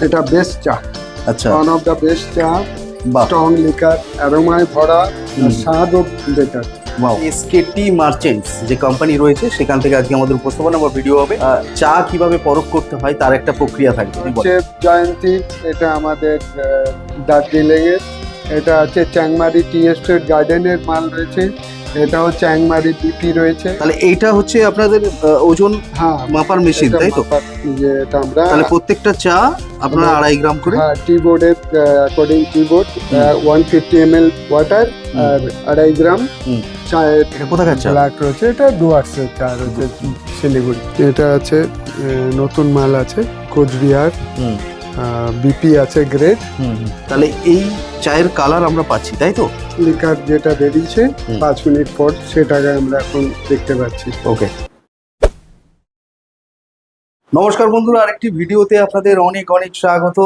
এটা বেস্ট চা। আচ্ছা, ওয়ান অফ দ্য বেস্ট চা। বাহ, স্ট্রং লিকার, অ্যারোমায় ভরা, আর স্বাদও বেটার। বাহ। এসকেটি মার্চেন্টস যে কোম্পানি রয়েছে সেখান থেকে আজকে আমাদের উপস্থাপনা বা ভিডিও হবে। চা কিভাবে পরখ করতে হয় তার একটা প্রক্রিয়া থাকবে। চেফ জয়ন্তী, এটা আমাদের দার্জিলিং এর। এটা আছে চ্যাংমারি টি এস্টেট গার্ডেনের মাল রয়েছে। এটাও চ্যাংমারি বিপি রয়েছে। তাহলে এইটা হচ্ছে আপনাদের ওজন হ্যাঁ, মাপার মেশিন, তাই তো? এটা আমরা তাহলে প্রত্যেকটা চা আপনারা 2.5 গ্রাম করে? হ্যাঁ, টি বোর্ডের according tea board 150 ml water আর 2.5 গ্রাম চায়ের। এটা কোথাকার চা? ব্ল্যাক রয়েছে, এটা ডুয়ার্সের চা রয়েছে, শিলিগুড়ি। এটা আছে নতুন মাল আছে কোচবিহার, বিপি আছে গ্রেড। তাহলে এই চায়ের কালার আমরা পাচ্ছি, তাই তো? লিকার যেটা বেরিয়েছে 5 মিনিট পর সেটাকে আমরা এখন দেখতে পাচ্ছি। ওকে। নমস্কার বন্ধুরা, আরেকটি ভিডিওতে আপনাদের অনেক অনেক স্বাগত।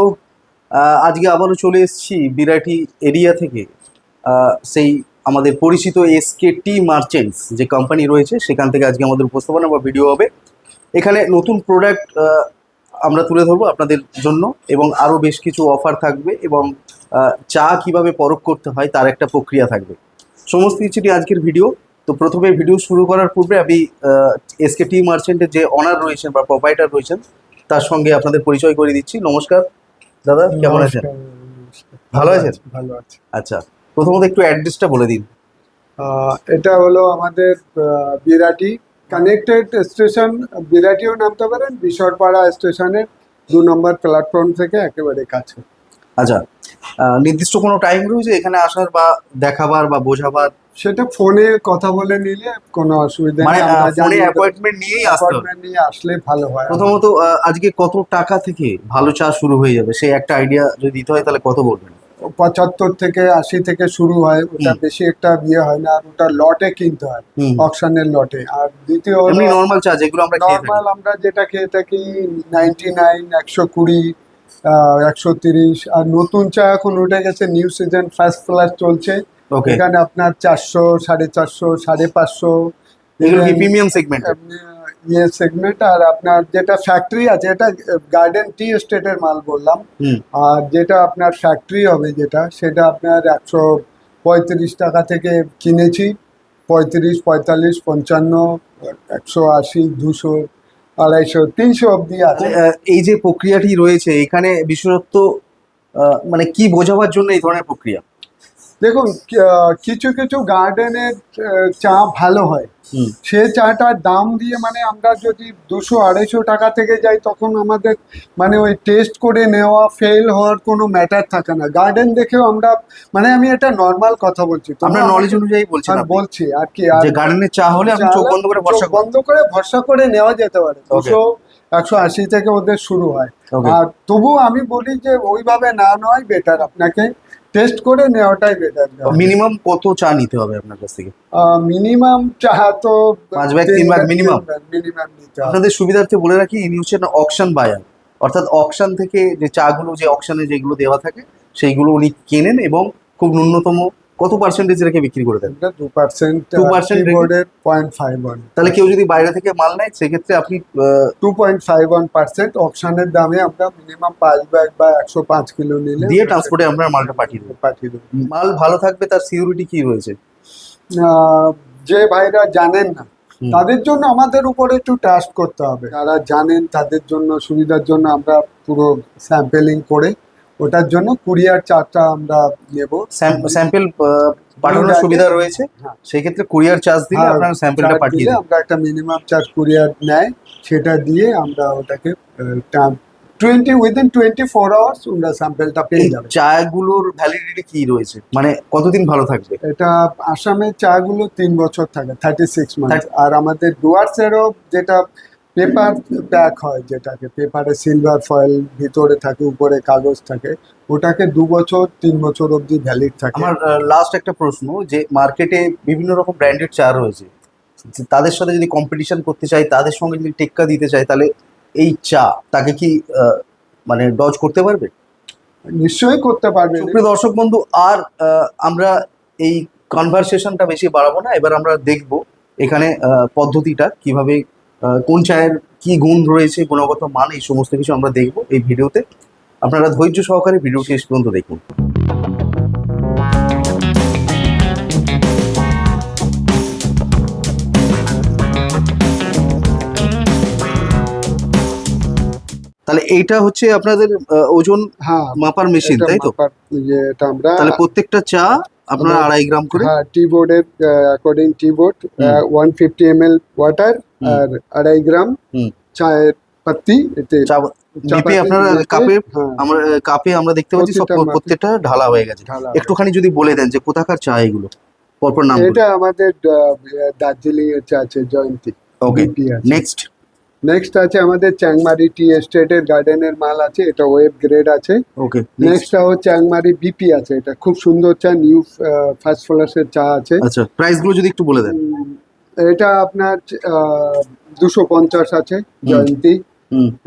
আজকে আবারও চলে এসেছি বিরাটি এরিয়া থেকে। সেই আমাদের পরিচিত এসকেটি মার্চেন্টস যে কোম্পানি রয়েছে সেখান থেকে আজকে আমাদের উপস্থাপনা বা ভিডিও হবে। এখানে নতুন প্রোডাক্ট আমরা তুলে ধরবো আপনাদের জন্য, এবং আরও বেশ কিছু অফার থাকবে, এবং চা কিভাবে পরখ করতে হয় তার একটা প্রক্রিয়া থাকবে। সমস্ত কিছুটি আজকের ভিডিও। তো প্রথমে ভিডিও শুরু করার পূর্বে আমি এসকেটি মার্চেন্টের যে অনার রয়েছেন বা প্রোপাইটার রয়েছেন তার সঙ্গে আপনাদের পরিচয় করে দিচ্ছি। নমস্কার দাদা, কেমন আছেন? ভালো আছেন? ভালো আছে। আচ্ছা, প্রথমত একটু অ্যাড্রেসটা বলে দিন। এটা হলো আমাদের বিরাটি কানেক্টেড স্টেশন। বিরাটিও নামতে পারেন, বিশরপাড়া স্টেশনের 2 নম্বর প্ল্যাটফর্ম থেকে একেবারে কাছে। আচ্ছা, নির্দিষ্ট কোনো টাইম রয়েছে এখানে আসার বা দেখাবার বা বোঝাবার? সেটা ফোনে কথা বলে নিলে কোনো অসুবিধা মানে নেই। আমরা ফোনে অ্যাপয়েন্টমেন্ট নিয়েই আসতে হবে? অ্যাপয়েন্টমেন্ট নিয়ে আসলে ভালো হয়। প্রথমত আজকে কত টাকা থেকে ভালো চা শুরু হয়ে যাবে সেই একটা আইডিয়া যদি দিতে হয় তাহলে কত বলবেন? 75 থেকে 80 থেকে শুরু হয়। ওটা বেশি একটা বিয়ে হয় না, আর ওটা লটে কিনতে হয়, অকশনের লটে। আর দ্বিতীয় এমনি নরমাল চা যেগুলো আমরা খেয়ে থাকি, নর্মাল আমরা যেটা খেয়ে থাকি 99, 120, 130। আর নতুন চা এখন উঠে গেছে, নিউ সিজন ফার্স্ট ফ্লাশ চলছে। এখানে আপনার 400, 450, 550। এগুলো কি প্রিমিয়াম সেগমেন্ট? ইয়ে সেগমেন্ট। আর আপনার যেটা ফ্যাক্টরি আছে, এটা গার্ডেন টি এস্টেটের মাল বললাম। আর যেটা আপনার ফ্যাক্টরি হবে যেটা, সেটা আপনার 135 টাকা থেকে কিনেছি। 35, 45, 55, 180, 200, 250, 300 অব্দি আছে। এই যে প্রক্রিয়াটি রয়েছে এখানে বিশেষত্ব মানে কি বোঝাবার জন্য এই ধরনের প্রক্রিয়া? দেখুন, কিছু কিছু গার্ডেনের চা ভালো হয়, সে চাটার দাম দিয়ে মানে আমরা যদি 200-250 টাকা থেকে যাই তখন আমাদের মানে ওই টেস্ট করে নেওয়া ফেল হওয়ার কোনো ম্যাটার থাকে না। গার্ডেন দেখেও আমরা মানে আমি এটা নর্মাল কথা বলছি, আমরা নলেজ অনুযায়ী বলছেন, বলছি আর কি। যে গার্ডেনের চা হলে আপনি চোখ বন্ধ করে ভরসা করে নেওয়া যেতে পারে। 200, 180 থেকে ওদের শুরু হয়। আর তবু আমি বলি যে ওইভাবে না নেওয়াই বেটার, আপনাকে টেস্ট করে নেওয়াটাই বেটার। মিনিমাম কত চা নিতে হবে আপনার কাছ থেকে? মিনিমাম চা তো 5 ব্যাগ 3 ব্যাগ মিনিমাম নিতে হবে। আপনাদের সুবিধার্থে বলে রাখি, ইনি হচ্ছেন অকশন বায়ার, অর্থাৎ অকশন থেকে যে চাগুলো, যে অকশনে যেগুলো দেওয়া থাকে সেইগুলো উনি কেনেন এবং খুব ন্যূনতম কত পার্সেন্টেজ রেখে বিক্রি করে দেন? 2%, 0.51। তাহলে কেউ যদি বাইরে থেকে মাল নেয় সেক্ষেত্রে আপনি 2.51% অকশনের দামে আমরা মিনিমাম 5 ব্যাগ বা 105 কিলো নিলে দিয়ে ট্রান্সপোর্টে আমরা মালটা পাঠিয়ে দেব। মাল ভালো থাকবে তার সিকিউরিটি কি রয়েছে? যে ভাইরা জানেন না তাদের জন্য আমাদের উপরে একটু ট্রাস্ট করতে হবে। যারা জানেন তাদের জন্য সুবিধার জন্য আমরা পুরো স্যাম্পেলিং করে ওটার জন্য কুরিয়ার চার্জটা আমরা নেব। স্যাম্পেল পাঠানোর সুবিধা রয়েছে, সেই ক্ষেত্রে কুরিয়ার চার্জ দিলে আপনারা স্যাম্পেলটা পাঠিয়ে দিলে আমরা একটা মিনিমাম চার্জ কুরিয়ার নেয়, সেটা দিয়ে আমরা ওটাকে উইদিন 24 আওয়ার্স আমরা স্যাম্পেলটা পেয়ে যাবে। চাগুলোর ভ্যালিডিটি কি রয়েছে, মানে কতদিন ভালো থাকবে? এটা আসামের চাগুলো 3 বছর থাকে, 36 মান্থ। আর আমাদের ডুয়ার্সেরও যেটা পেপার প্যাক হয়, যেটাকে পেপারে সিলভার ফয়েল ভিতরে থাকে, উপরে কাগজ থাকে, ওটাকে 2 বছর 3 বছর অবধি ভ্যালিড থাকে। আমার লাস্ট একটা প্রশ্ন, যে মার্কেটে বিভিন্ন রকম ব্র্যান্ডেড চা রয়েছে, তাদের সাথে যদি কম্পিটিশন করতে চাই, তাদের সঙ্গে যদি টেক্কা দিতে চাই, তাহলে এই চা তাকে কি মানে ডজ করতে পারবে? নিশ্চয়ই করতে পারবে। প্রিয় দর্শক বন্ধু, আর আমরা এই কনভারসেশনটা বেশি বাড়াবো না, এবার আমরা দেখব এখানে পদ্ধতিটা কিভাবে কোন চায়ের কি গুণ রয়েছে, গুণগত মান, এই সমস্ত কিছু আমরা দেখবো এই ভিডিওতে। আপনারা ধৈর্য সহকারে ভিডিওটি শেষ পর্যন্ত দেখুন। তাহলে এইটা হচ্ছে আপনাদের ওজন হ্যাঁ, মাপার মেশিন, এটা তাই তো? মাপার এটা আমরা তাহলে প্রত্যেকটা চা আপনারা 2.5 গ্রাম করে? হ্যাঁ, টি বোর্ডের according tea board 150 ml water আর 2.5 গ্রাম হুম। চায়ের পাত্তি এতে চা মেপে আপনারা কাপে, হ্যাঁ, আমরা কাপে আমরা দেখতে পাচ্ছি সব প্রত্যেকটা মাপে। প্রত্যেকটা ঢালা হয়ে গেছে। ঢালা। একটুখানি যদি বলে দেন যে কোথাকার চা এগুলো, পরপর নাম এটা আমাদের দার্জিলিং এর চা আছে, জয়ন্তী। ওকে, BP আছে। নেক্সট। নেক্সট আছে আমাদের চ্যাংমারি টি এস্টেটের গার্ডেনের মাল আছে, এটা ওয়েব গ্রেড আছে। ওকে, নেক্সট হচ্ছে চ্যাংমারি বিপি আছে, এটা খুব সুন্দর চা, নিউ ফার্স্ট ফ্লাসের চা আছে। আচ্ছা, প্রাইস গুলো যদি একটু বলে দেন। এটা আপনার 250 আছে জয়ন্তী।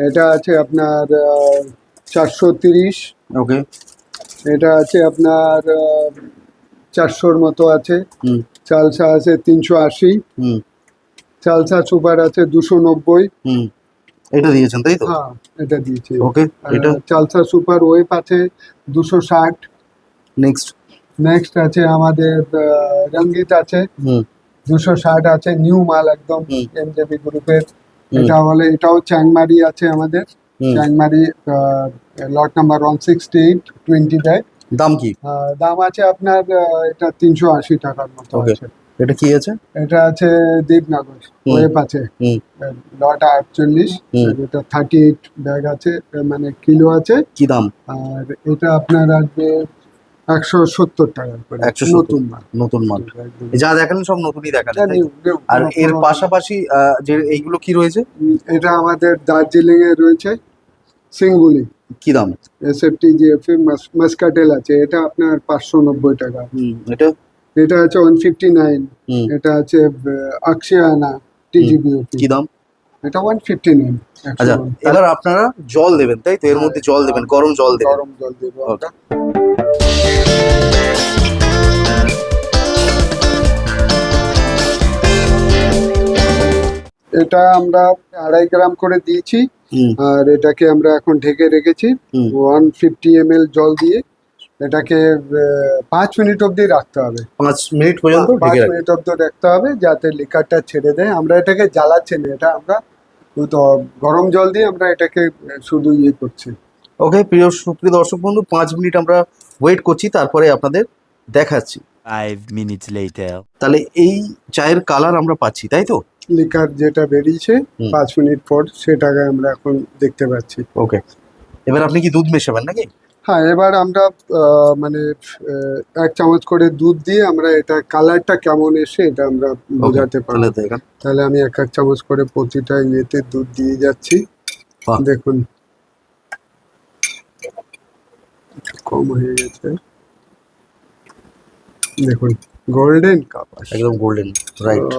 এটা আছে আপনার 430। ওকে, এটা আছে আপনার 400-র মতো আছে। চালসা আছে 380। চালসা সুপার আছে 290। এটা দিয়েছেন তাই তো? হ্যাঁ, এটা দিয়েছি। ওকে, এটা চালসা সুপার ওয়েব আছে 260। নেক্সট। নেক্সট আছে আমাদের রঙ্গিত আছে 260 আছে, নিউ মাল একদম এমজেবি গ্রুপের। এটা হলে এটাও চ্যাংমারি আছে আমাদের, চ্যাংমারি লট নাম্বার 168 20 দেয়। দাম কি? দাম আছে আপনার এটা 380 টাকার মতো আছে। এটা কি আছে? এটা আছে দীপনগর ওয়েব আছে, লট 48। এটা 38 ব্যাগ আছে, মানে কিলো আছে। কি দাম? আর এটা আপনার আসবে 170 টাকা করে। 170 নতুন মাল। নতুন মাল। যা দেখালেন সব নতুনই দেখালেন, তাই তো? new, আর কোনো এর পুরনো পাশাপাশি যে এইগুলো কি রয়েছে? এটা আমাদের দার্জিলিং এ রয়েছে সিঙ্গুলি। কি দাম? এসএফটি জিএফএ মাস্কাটেল আছে, এটা আপনার 590 টাকা। এটা এটা আছে 159। এটা আছে আকশিয়ানা টিজিবিওপি। কি দাম? এটা 159। আচ্ছা, এবার আপনারা জল দেবেন তাই তো? এর মধ্যে জল দেবেন, গরম জল দেবেন। গরম জল দেবো আমরা। এটা আমরা 2.5 গ্রাম করে দিয়েছি, আর এটাকে আমরা এখন ঢেকে রেখেছি 150 ml জল দিয়ে। এটাকে 5 মিনিট অবধি রাখতে হবে। 5 মিনিট পর্যন্ত 5 মিনিট অবধি রাখতে হবে যাতে লিকারটা ছেড়ে দেয়। আমরা এটাকে জ্বালাচ্ছি না, এটা আমরা তো গরম জল দিয়ে আমরা এটাকে শুধু ইয়ে করছি। ওকে, সুপ্রিয় দর্শক বন্ধু, 5 মিনিট আমরা ওয়েট করছি, তারপরে আপনাদের দেখাচ্ছি। 5 minutes later. তাহলে এই চায়ের কালার আমরা পাচ্ছি তাই তো? লিকার যেটা বেরিয়েছে 5 মিনিট পর, সেটাকে আমরা এখন দেখতে পাচ্ছি। ওকে, এবার আপনি কি দুধ মেশাবেন নাকি? হ্যাঁ, এবার আমরা মানে 1 চামচ করে দুধ দিয়ে আমরা এটা কালারটা কেমন এসে এটা আমরা বোঝাতে পারবো। তাহলে আমি 1 চামচ করে প্রতিটা ইয়েতে দুধ দিয়ে যাচ্ছি। দেখুন কম হয়ে গেছে, দেখুন গোল্ডেন কাপ, একদম গোল্ডেন, রাইট।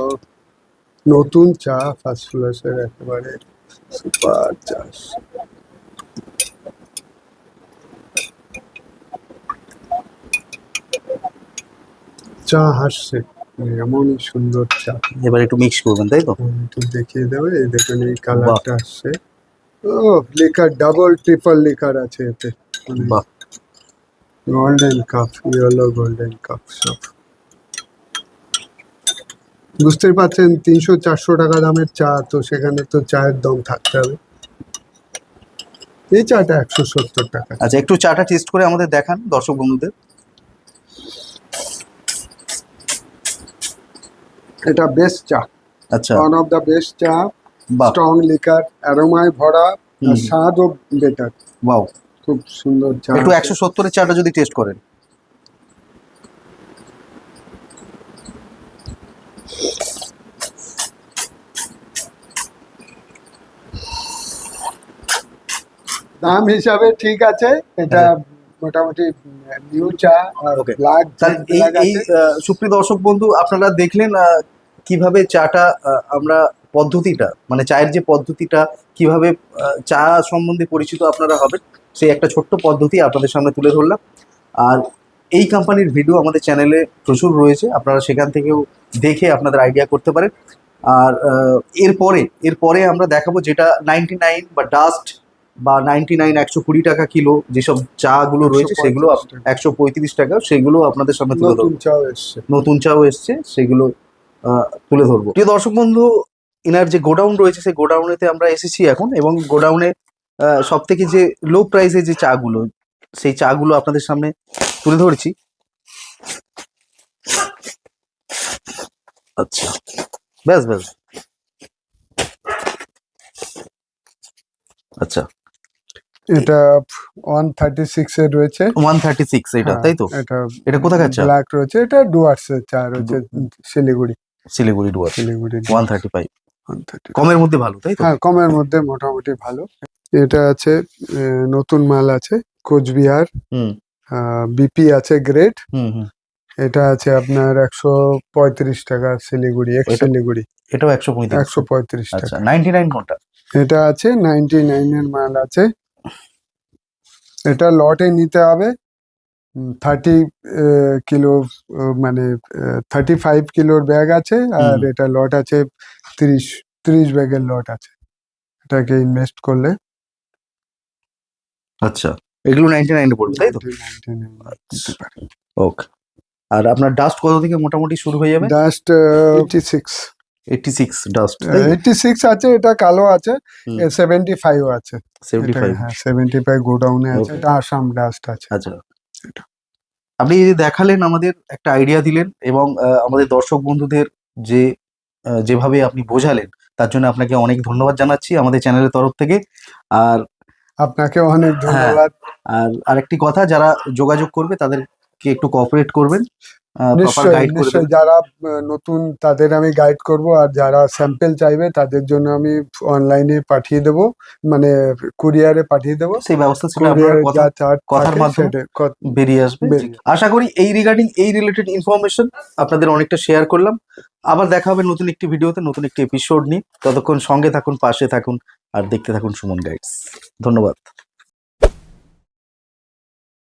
নতুন চা ফার্স্ট ফ্লাসের একেবারে সুপার চা। চা হাসছে, এমনই সুন্দর চা। এবার একটু মিক্স করবেন তাই তো? একটু দেখিয়ে দেবে, এই দেখুন এই কালারটা আসছে। ও, লিকার ডাবল ট্রিপল লিকার আছে এতে। বাহ, golden cup, yellow golden cup সব। বুঝতেই পারছেন 300-400 টাকা দামের চা, তো সেখানে তো চায়ের দাম থাকতে হবে। এই চাটা 170 টাকা। আচ্ছা, একটু চাটা টেস্ট করে আমাদের দেখান দর্শক বন্ধুদের। এটা বেস্ট চা, আচ্ছা, ওয়ান অফ দ্য বেস্ট চা। বাহ, স্ট্রং লিকার, অ্যারোমায় ভরা, আর স্বাদও বেটার। ওয়াও, খুব সুন্দর চা। একটু 170 এর চাটা যদি টেস্ট করেন। দাম হিসাবে ঠিক আছে, এটা মোটামুটি নিউ চা। আর Okay. ব্ল্যাক এই সুপ্রিয় দর্শক বন্ধু, আপনারা দেখলেন কিভাবে চাটা আমরা পদ্ধতিটা, মানে চায়ের যে পদ্ধতিটা, কিভাবে চা সম্বন্ধে পরিচিত আপনারা হবেন, সেই একটা ছোট্ট পদ্ধতি আপনাদের সামনে তুলে ধরলাম। আর এই কোম্পানির ভিডিও আমাদের চ্যানেলে প্রচুর রয়েছে, আপনারা সেখান থেকেও দেখে আপনাদের আইডিয়া করতে পারেন। আর এরপরে আমরা দেখাবো যেটা 99 বা ডাস্ট বা 99 120 টাকা কিলো যেসব চা গুলো রয়েছে সেগুলো 135 টাকা, সেগুলো আপনাদের সামনে তুলে নতুন ধরবো। চাও এসছে। নতুন চাও এসছে, সেগুলো তুলে ধরবো। প্রিয় দর্শক বন্ধু, ইনার যে গোডাউন রয়েছে সেই গোডাউনেতে আমরা এসেছি এখন, এবং গোডাউনে সব থেকে যে লো প্রাইসে যে চাগুলো, সেই চাগুলো আপনাদের সামনে তুলে ধরেছি। আচ্ছা, ব্যাস ব্যাস, আচ্ছা, এটা 136 এর রয়েছে। 136 এটা, হ্যাঁ, তাই তো? এটা কোথাকার চা? ব্ল্যাক রয়েছে, এটা ডুয়ার্সের চা রয়েছে, শিলিগুড়ি শিলিগুড়ি ডুয়ার্স। শিলিগুড়ি 135 130। কমের মধ্যে ভালো, তাই তো? হ্যাঁ, কমের মধ্যে মোটামুটি ভালো। এটা আছে নতুন মাল আছে, কোচবিহার হুম বিপি আছে গ্রেড। হুম হুম। এটা আছে আপনার 135 টাকা শিলিগুড়ি, এক্স এটা- শিলিগুড়ি এটাও 135। 135 আচ্ছা, টাকা। 99 কোনটা? এটা আছে 99 এর মাল আছে। এটা লটে নিতে হবে 30 কিলো, মানে 35 কিলোর ব্যাগ আছে, আর এটা লট আছে 30 ব্যাগের লট আছে। এটাকে ইনভেস্ট করলে আচ্ছা, এগুলো 99 এ পড়বে, তাই তো? 99 দিতে পারে। ওকে। আর আপনার ডাস্ট কত থেকে মোটামুটি শুরু হয়ে যাবে? ডাস্ট 86 86 ডাস্ট, 86 আছে, এটা কালো আছে, হুম। 75 আছে। 75। হ্যাঁ, 75 গোডাউনে আছে। Okay. এটা আসাম ডাস্ট আছে। আচ্ছা, এটা। আপনি এই যে দেখালেন, আমাদের একটা আইডিয়া দিলেন, এবং আমাদের দর্শক বন্ধুদের যে যেভাবে আপনি বোঝালেন, তার জন্য আপনাকে অনেক ধন্যবাদ জানাচ্ছি আমাদের চ্যানেলের তরফ থেকে। আর আপনাকে অনেক ধন্যবাদ। আরেকটি কথা, যারা যোগাযোগ করবে তাদেরকে একটু কোঅপারেট করবেন, প্রপার নিশ্চয়ই গাইড করে নিশ্চয়ই, দেবেন। যারা নতুন তাদের আমি গাইড করব, আর যারা স্যাম্পল চাইবে তাদের জন্য আমি অনলাইনে পাঠিয়ে দেব, মানে কুরিয়ারে পাঠিয়ে দেব। সেই ব্যবস্থা ছিল আপনার কুরিয়ারে যা চার্জ কথার মাধ্যমে বেরিয়ে আসবে। আশা করি এই রিলেটেড ইনফরমেশন আপনাদের অনেকটা শেয়ার করলাম। আবার দেখা হবে নতুন একটি ভিডিওতে, নতুন একটি এপিসোড নিয়ে। ততক্ষণ সঙ্গে থাকুন, পাশে থাকুন, আর দেখতে থাকুন সুমন গাইডস। ধন্যবাদ।